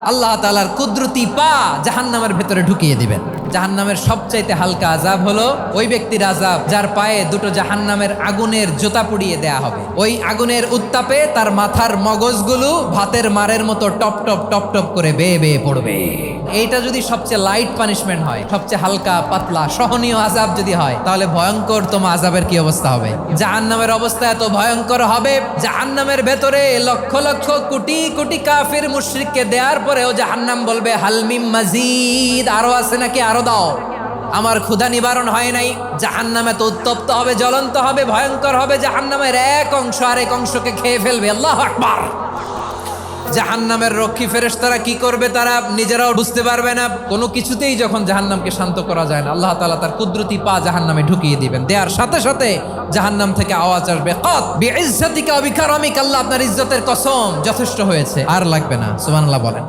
আল্লাহ তাআলার কুদরতি পা জাহান্নামের ভেতরে ঢুকিয়ে দিবেন। জাহান্নামের সবচাইতে হালকা আযাব হলো ওই ব্যক্তির আযাব যার পায়ে দুটো জাহান্নামের আগুনের জোতা পুড়িয়ে দেয়া হবে। ওই আগুনের উত্তাপে তার মাথার মগজগুলো ভাতের মারের মতো টপ টপ টপ টপ করে বেয়ে বেয়ে পড়বে। এইটা যদি সবচেয়ে লাইট পানিশমেন্ট হয়, সবচেয়ে হালকা পাতলা সহনীয় আযাব যদি হয়, তাহলে ভয়ঙ্করতম আযাবের কি অবস্থা হবে? জাহান্নামের অবস্থা এত ভয়ঙ্কর হবে, জাহান্নামের ভেতরে লক্ষ লক্ষ কোটি কোটি কাফির মুশরিককে দেওয়ার পরেও জাহান্নাম বলবে হালমিম মাজিদ, আরো আছে নাকি, আরো দাও, আমার ক্ষুধা নিবারণ হয় নাই। জাহান্নামে তো উত্তপ্ত হবে, জ্বলন্ত হবে, ভয়ঙ্কর হবে। জাহান্নামের এক অংশ আরেক অংশকে খেয়ে ফেলবে। আল্লাহু আকবার। জাহান্নামের রক্ষী ফেরেশতারা কি করবে তারা নিজেরাও বুঝতে পারবে না। কোনো কিছুতেই যখন জাহান্নামকে শান্ত করা যায় না, আল্লাহ তাআলা তার কুদরতি পা জাহান্নামে ঢুকিয়ে দিবেন। দেওয়ার সাথে সাথে জাহান্নাম থেকে আওয়াজ আসবে, কাত বিইজ্জাতিকা ওয়া বিকারামিকা, আল্লাহ আপনার ইজ্জতের কসম, যথেষ্ট হয়েছে, আর লাগবে না। সুবহানাল্লাহ বলেন।